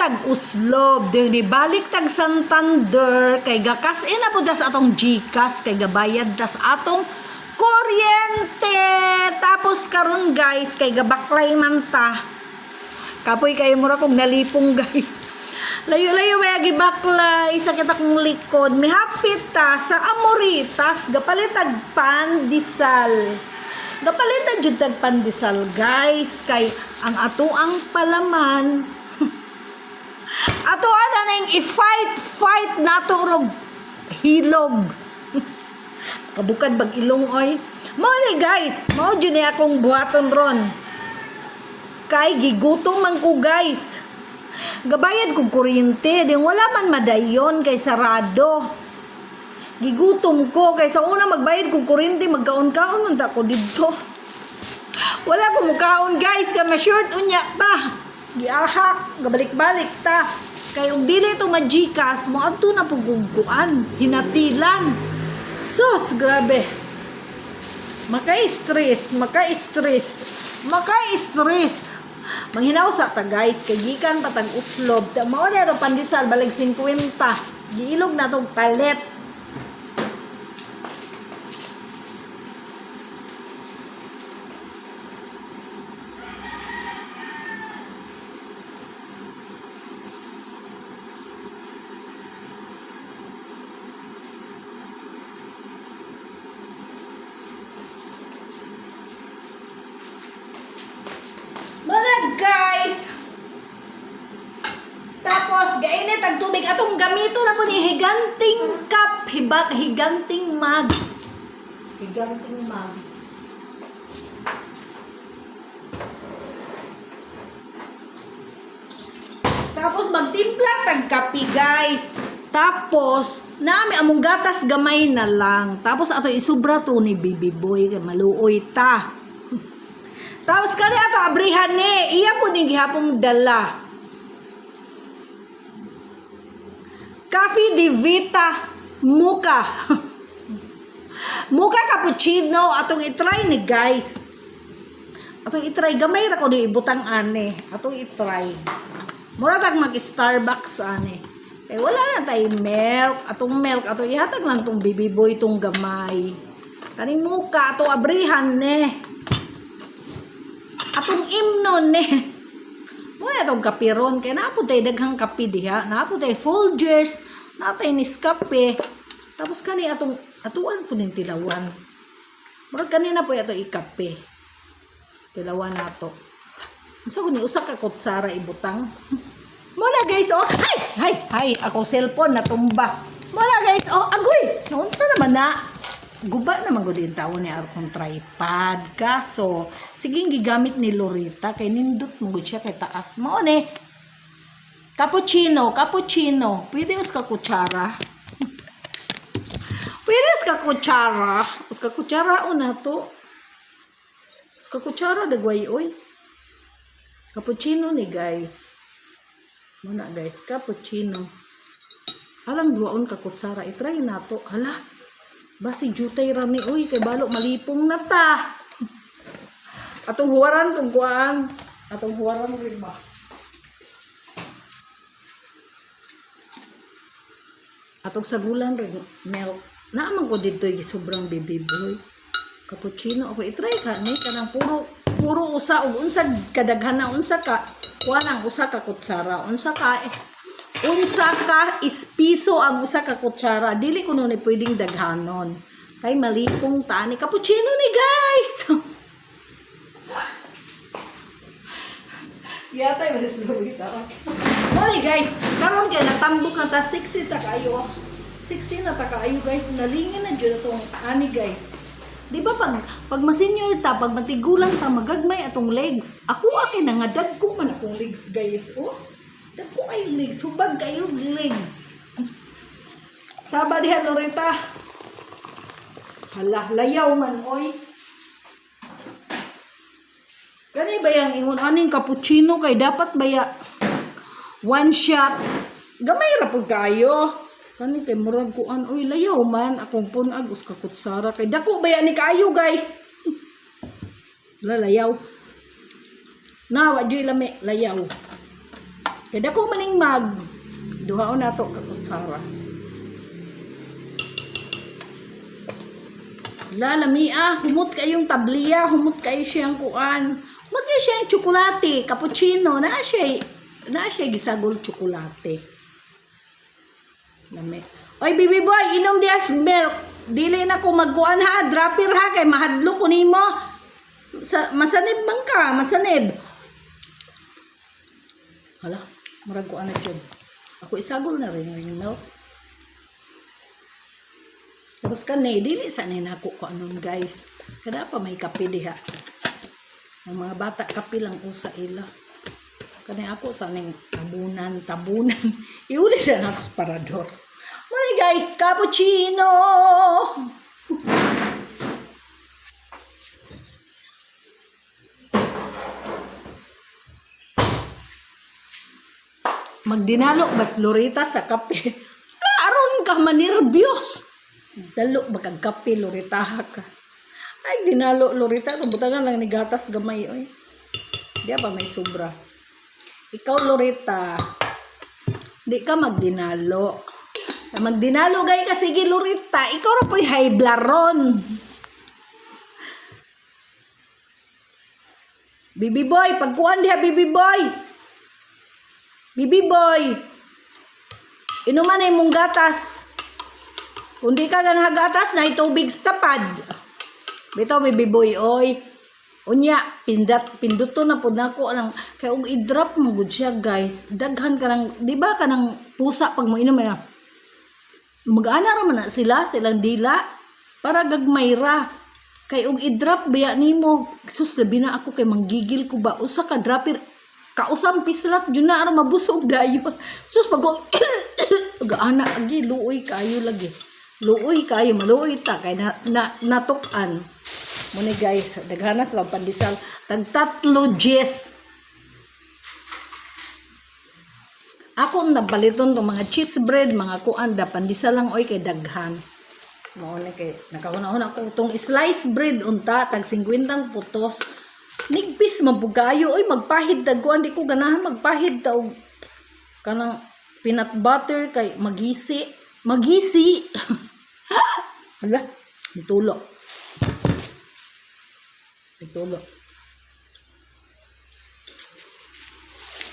tag Uslob, di balik tag Santander, kay gakas ina po das atong GCash, kay gabayad das atong kuryente. Tapos karon guys, kay gabaklay man ta. Kapoy kayo mura kong nalipong guys. Layo-layo may gibaklay, sakit akong likod. Mihapit ta sa Amoritas, gapalitag pandesal. Gapalitan jud tag pandesal guys, kay ang atoang palaman ato ana ning i-fight nato rog hilog. Kabukad bag ilong oy. Mao ni guys, mao jud ni akong buhaton ron. Kay gigutom man ko guys. Gabayad kog kuryente, din wala man madayon kay sarado. Gigutom ko kay sa una magbayad kog kuryente, magkaon-kaon man ta ko didto. Wala ko mukaon guys, kay ma-short unya ta. Giahak, gabalik-balik ta. Kay ug dili to ma-GCash, mo adto na pugugkuan, hinatilan. Sus, grabe. Maka-stress. Manghinaw sa ta guys, kay gikan patag Uslob. Mao na to pandesal balig 50. Giilog na tong palet. Guys, tapos gainit ang tubig atong gamito na po ni higanting cup, higanting mug. Tapos magtimpla tag kape guys. Tapos nami among gatas gamay na lang. Tapos ato isubra to ni Baby Boy kay maluoy ta. Tapos kani ato abrihan ni, iya po ni gihapong dala. Coffee di Vita Mocha. Mocha cappuccino atong i-try ni guys. Atong i-try gamay ra ko di ibutang ani. Atong i-try. Mura tag mag-Starbucks ani. Eh wala na tay milk, atong atong ihatag lang tong Baby Boy tong gamay. Kaning Mocha ato abrihan ni. Atong imnon ni. Muna itong kapiron. Kaya naapod tayo daghang kapi diha. Naapod tayo Folgers. Naapod tayo Nescafe. Tapos kani atuan po ng tilawan. Murag kanina po ito ikape. Tilawan nato. So kung usa ka kutsara ibutang. Muna guys, oh. Hay. Ako cellphone natumba. Muna guys, oh. Agoy. Naunsa naman na. Guba naman ko din tao ni akong tripod. Kaso, siging gigamit ni Lorita. Kay nindot mo siya kay taas. Mao ni. Cappuccino. Pwede us ka kutsara. Us ka kutsara o na to. Us ka kutsara dagway oy. Cappuccino ni guys. Muna guys, cappuccino. Alang duwaon ka kutsara. I-try na to. Hala. Basi jutay rami uy kay balo malipong na ta. Atong huwaran tong kuan. Atong huwaran rin ba? Atong sagulan rin milk. Naaman ko dito yung sobrang Baby Boy. Cappuccino ako i-try ka ni kanang puro usa ug unsa kadaghan na unsa ka kuan ang usa ka kutsara. Unsa ka ispiso ang usa ka kutsara. Dili ko nun pwedeng daghanon. Kay malipong tani. Cappuccino ni guys! Yatay ba si Florita? Mali guys, karon kay natambok na ta 60 ta kayo. 60 na ta kayo guys. Nalingin na dyan itong ani guys. Di ba pag ma-senior ta, pag matigulang ta, magagmay atong legs. Ako akin na nga, dagko man akong legs guys. Oh. Dagko ay legs, hubag kayo legs. Saba diha Loretta. Hala, layaw man oy. Kani ba yang ingon aning cappuccino kay dapat baya one shot. Gamay ra pud kayo. Kani kay murag kuan oy layaw man akong punag us ka kutsara kay dako baya ni kayo guys. Layaw. Na wa joy lami layaw. Kaya ko maning mag. Duhaon na to kakutsara. Lamia, humot kayong tabliya, humot kayo siyang kuan. Humot kayo siyang tsokolate, cappuccino, na siya gisagol tsokolate. Lami. Oy, baby boy, inom dias milk. Dili na ko magkuan ha, dropper ha, kay mahadlo ko nimo. Masanib man ka, masanib. Hala, marag ko anak yun. Ako isagol na rin yung milk. Tapos kanay, dili sanay na ako ko anon guys. Kada pa may kape diha. Ang mga bata kape lang ko sa ila. Kanay ako sanay tabunan. Iuli sa ako sa parador. Muna guys, cappuccino! Magdinalo bas Lorita sa kape. Aron ka manirbiyos. Dalo magkagkape Lorita ka. Ay dinalo Lorita, butangan lang ni gatas gamay oy. Diya pa may sobra. Ikaw Lorita, di ka magdinalo. Magdinalo gay ka sige Lorita, ikaw ra po'y high blood ron. Bibi boy, pagkuan diha bibi boy. Bibi boy, inuman na imong gatas. Kung di ka ganang gatas, na itubig sa tapad. Bitaw, bibi boy, oy. Unya, pinduto na po na ko. Kaya kung i-drop mo good siya, guys. Daghan ka ng, di ba ka ng pusa pag mo inom na. Mag-ana raman na silang dila. Para gagmayra. Kaya kung i-drop, baya ni mo. Sus, labi na ako kay manggigil ko ba. Usa ka dropper. Kausang pislat, dyan na araw mabusog dayon. Sus, pag aga-ana, agi, luoy kayo lagi. Luoy kayo, maluoy ta, kay natukan. Muna guys, daghanas lang pandisal. Tag-tatlo Jess. Ako nabaliton itong mga cheese bread, mga kuanda, pandisal lang oy kay daghan. Mauna kay, nakakunahon ako itong slice bread, unta, tag 50 putos. Nigpis mabugayo oy magpahid dago di ko ganahan magpahid daw kanang peanut butter kay magisi hala itulo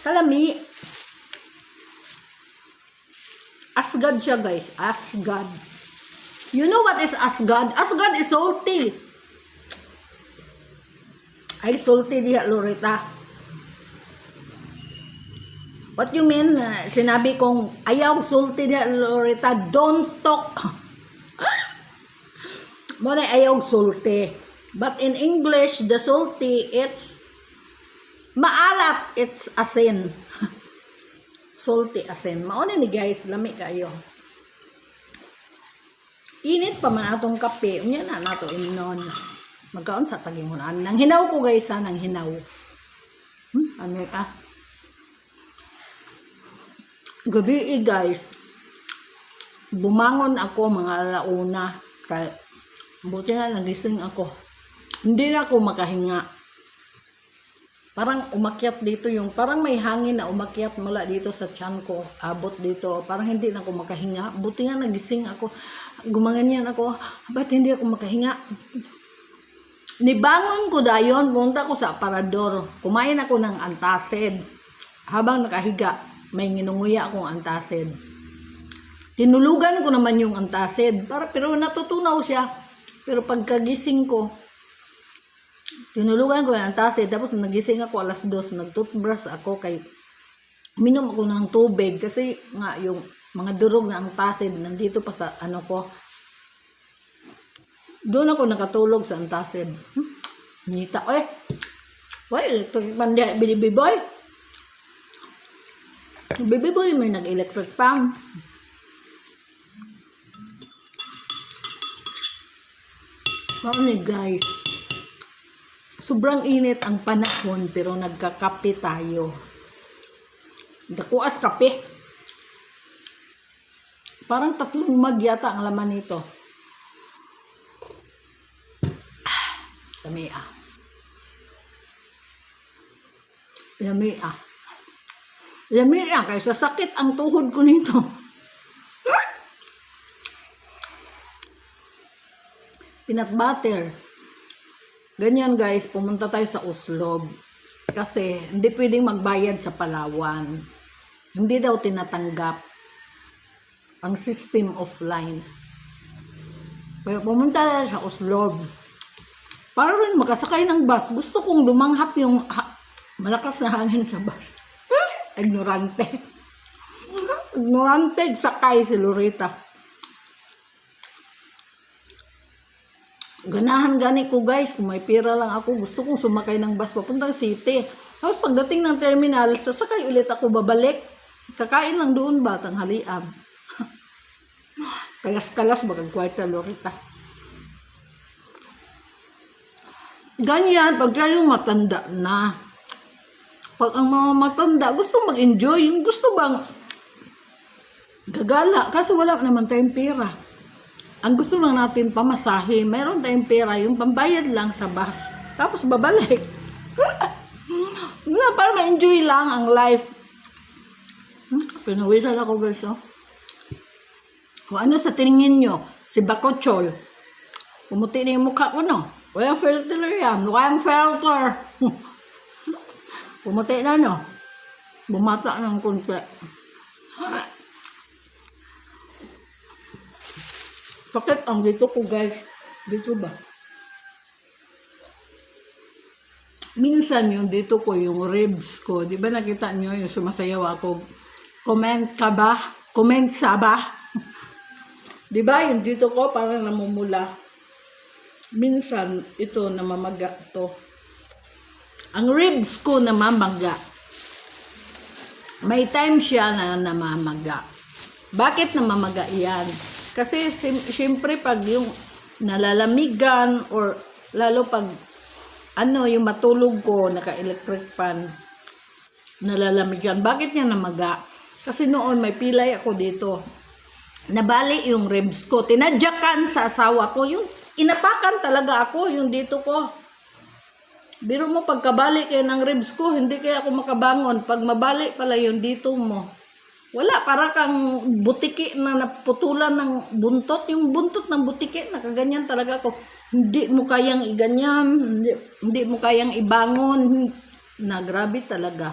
kalami asgad siya guys, asgad. You know what is asgad? Asgad is salty. Ay, salty diha, Lorita. What you mean? Sinabi kong ayaw salty diha, Lorita. Don't talk. Muna ayaw salty. But in English, the salty, it's maalat. It's asin. Salty asin. Mauna ni guys, lami kayo. Init pa man atong kape. Unya na nato imnon. Magkaon sa tagingunan. Nang hinaw ko guys ha, nang hinaw. Ano ka? Gabi guys, bumangon ako mga alauna. Kaya, buti na nagising ako. Hindi na ako makahinga. Parang umakyat dito yung, parang may hangin na umakyat mula dito sa tiyan ko. Abot dito. Parang hindi na ako makahinga. Buti nga nagising ako. Gumanganyan ako. Ba't hindi ako makahinga? Nibangon ko dayon, punta ko sa aparador. Kumain ako ng antacid. Habang nakahiga, may nginunguya akong antacid. Tinulugan ko naman yung antacid. Pero natutunaw siya. Pero pagkagising ko, tinulugan ko yung antacid. Tapos nagising ako alas 2. Nag-toothbrush ako kay minom ako ng tubig. Kasi nga yung mga durog na antacid nandito pa sa ano ko. Doon ako nakatulog sa antacid. Nita, why, electric pan diya, baby boy. Baby boy, may nag-electric pan. Mauni guys, sobrang init ang panahon pero nagkakape tayo. Dakuas kape. Parang 3 mug yata ang laman nito. Lamia. Lami na, kaysa sakit ang tuhod ko nito. Peanut butter. Ganyan guys, pumunta tayo sa Oslob. Kasi hindi pwedeng magbayad sa Palawan. Hindi daw tinatanggap ang system offline. Pero pumunta tayo sa Oslob. Para rin makasakay ng bus. Gusto kong lumanghap yung malakas na hangin sa bus. Ignorante. Ignorante, sakay si Loretta. Ganahan gani ko guys, kung may pera lang ako, gusto kong sumakay ng bus papuntang city. Tapos pagdating ng terminal, sasakay ulit ako babalik. Kakain lang doon ba, tanghalian. Kalas-kalas bakang kwarta Loretta. Ganyan, pag kayong matanda na. Pag ang mga matanda, gusto mag-enjoy. Yung gusto bang gagala. Kasi wala naman tayong pera. Ang gusto lang natin pamasahe. Mayroon tayong pera. Yung pambayad lang sa bus. Tapos babalik. Para ma-enjoy lang ang life. Pinawisan ako guys. Oh. O ano sa tingin nyo? Si Bacochol. Pumuti na yung mukha ko no. Walang filter yan. Walang filter. Pumuti na, no? Bumata ng konti. Sakit ang dito ko, guys. Dito ba? Minsan yung dito ko, yung ribs ko. Di ba nakita nyo yung sumasayaw ako? Comment ka ba? Comment sa ba? Di ba yung dito ko parang namumula. Minsan, ito, namamaga to. Ang ribs ko namamaga. May time siya na namamaga. Bakit namamaga yan? Kasi siyempre pag yung nalalamigan or lalo pag yung matulog ko, naka-electric fan, nalalamigan. Bakit niya namaga? Kasi noon may pilay ako dito. Nabali yung ribs ko. Tinadyakan sa asawa ko. Yung inapakan talaga ako, yung dito ko. Biro mo, pagkabali kayo ng ribs ko, hindi kaya ako makabangon. Pag mabali pala yung dito mo. Wala, para kang butiki na naputulan ng buntot. Yung buntot ng butiki, nakaganyan talaga ako. Hindi mo kayang iganyan, hindi mo kayang ibangon. Na grabe talaga.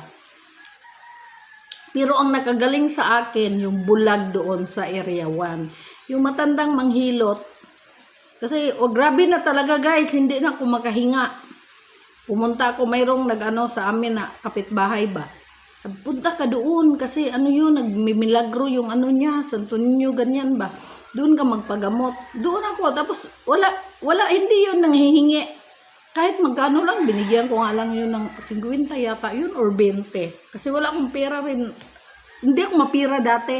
Pero ang nakagaling sa akin, yung bulag doon sa area 1. Yung matandang manghilot. Kasi, grabe na talaga guys, hindi na ako makahinga. Pumunta ako, mayroong nag-ano sa amin na kapitbahay ba. Punta ka doon kasi nagmimilagro yung niya, Santo Niño, ganyan ba. Doon ka magpagamot. Doon ako, tapos wala, hindi yun nanghihingi. Kahit magkano lang, binigyan ko nga lang yun ng 50 yata yun or 20. Kasi wala akong pera rin. Hindi ako mapira dati.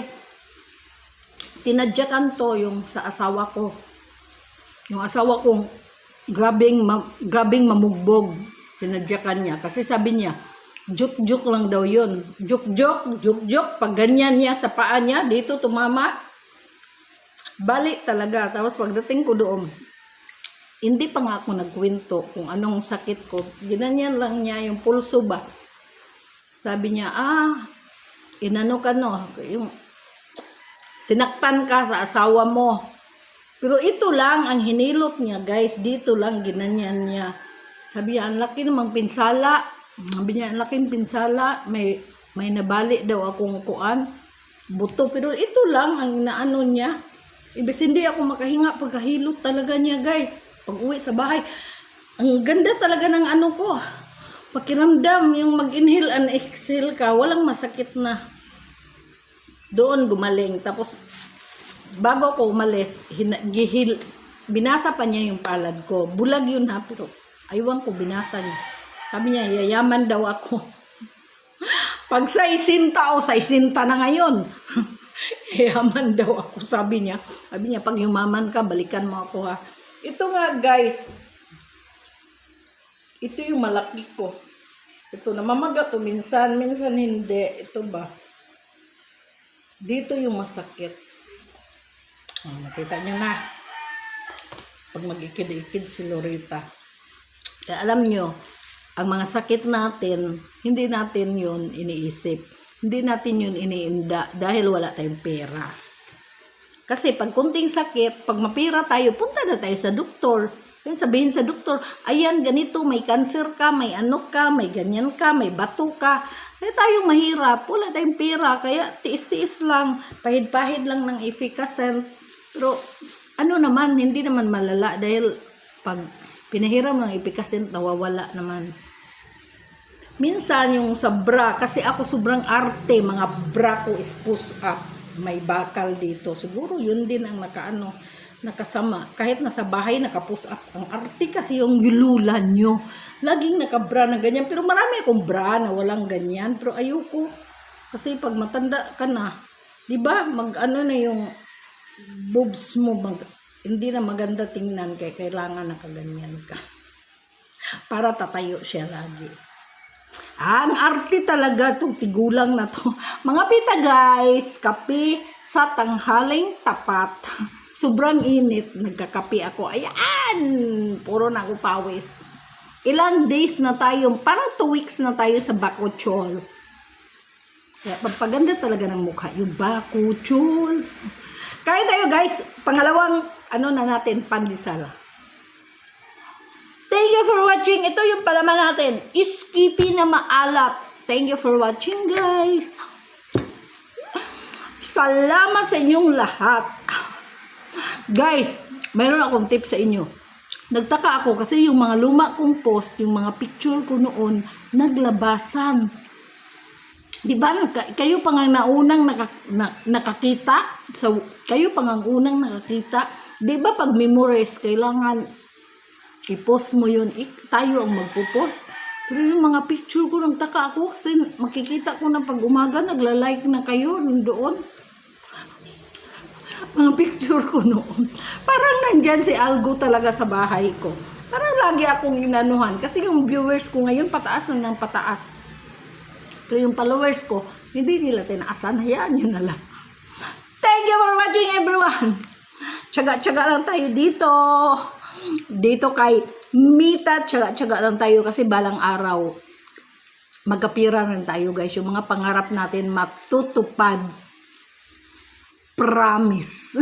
Tinadyakan to yung sa asawa ko. Yung asawa ko, grabing mamugbog. Pinadyakan niya. Kasi sabi niya, juk-juk lang daw yun. Juk-juk. Pag ganyan niya sa paa niya, dito tumama. Balik talaga. Tapos pagdating ko doon, hindi pa nga ako nagkwento kung anong sakit ko. Ginanyan lang niya yung pulso ba. Sabi niya, inano ka no, yung sinaktan ka sa asawa mo. Pero ito lang ang hinilot niya guys, dito lang ginanyan niya. Sabi niya, ang laki namang pinsala. Sabi niya, ang laking pinsala. May nabali daw akong kuan. Buto. Pero ito lang ang inaano niya. Ibig hindi ako makahinga pagkahilot talaga niya guys. Pag uwi sa bahay. Ang ganda talaga ng ko. Pakiramdam, yung mag-inhale and exhale ka, walang masakit na. Doon gumaling. Tapos, bago ako umalis, binasa pa niya yung palad ko. Bulag yun ha, pero aywan ko, binasa niya. Sabi niya, yayaman daw ako. Pag sa isinta na ngayon. Yayaman daw ako, sabi niya. Sabi niya, pag yumaman ka, balikan mo ako ha. Ito nga guys, ito yung malaki ko. Ito, namamaga to minsan hindi. Ito ba? Dito yung masakit. Nakita niyo na. Pag mag-ikid-ikid si Loretta. Kaya alam nyo, ang mga sakit natin, hindi natin yun iniisip. Hindi natin yun iniinda dahil wala tayong pera. Kasi pag kunting sakit, pag mapira tayo, punta na tayo sa doktor. Yan sabihin sa doktor, ayan ganito, may cancer ka, may ano ka, may ganyan ka, may bato ka. Kaya tayong mahirap, wala tayong pera, kaya tiis-tiis lang, pahid-pahid lang ng efficacy. Pero ano naman, hindi naman malala dahil pag pinahiram ng efficacy, nawawala naman. Minsan yung sa bra, kasi ako sobrang arte, mga bra ko is push up. May bakal dito. Siguro yun din ang nakasama. Kahit nasa bahay, naka-push up. Ang arte kasi yung yululan nyo. Laging nakabra na ganyan. Pero marami akong bra na walang ganyan. Pero ayoko. Kasi pag matanda ka na, di ba, mag-ano na yung boobs mo, hindi na maganda tingnan, kaya kailangan nakaganyan ka. Para tatayo siya lagi. Ang arte talaga itong tigulang na to. Mga pita guys, kape sa tanghaling tapat. Sobrang init, nagkakape ako. Ayan, puro na ako pawis. Ilang days na tayo, parang 2 weeks na tayo sa Bakuchol. Kaya pagpaganda talaga ng mukha, yung Bakuchol. Kaya tayo guys, pangalawang na natin, pandesal. Thank you for watching. Ito yung palaman natin. Skippy na maalat. Thank you for watching, guys. Salamat sa inyong lahat. Guys, mayroon akong tip sa inyo. Nagtaka ako kasi yung mga luma kong post, yung mga picture ko noon, naglabasan. Diba, kayo pa nga naunang nakakita? So, kayo pa nga unang nakakita. Diba, pag memorize, kailangan i-post mo yun, tayo ang magpo-post. Pero yung mga picture ko, nagtaka ako kasi makikita ko na pag umaga, nagla-like na kayo doon. Mga picture ko noon. Parang nandyan si Algo talaga sa bahay ko. Parang lagi akong inanuhan. Kasi yung viewers ko ngayon, pataas na ng pataas. Pero yung followers ko, hindi nila tinaasan. Hayaan nyo na lang. Thank you for watching, everyone. Tsaga-tsaga lang tayo dito. Dito kay Mita, tsaga-tsaga lang tayo kasi balang araw magkapiran tayo guys. Yung mga pangarap natin matutupad. Promise.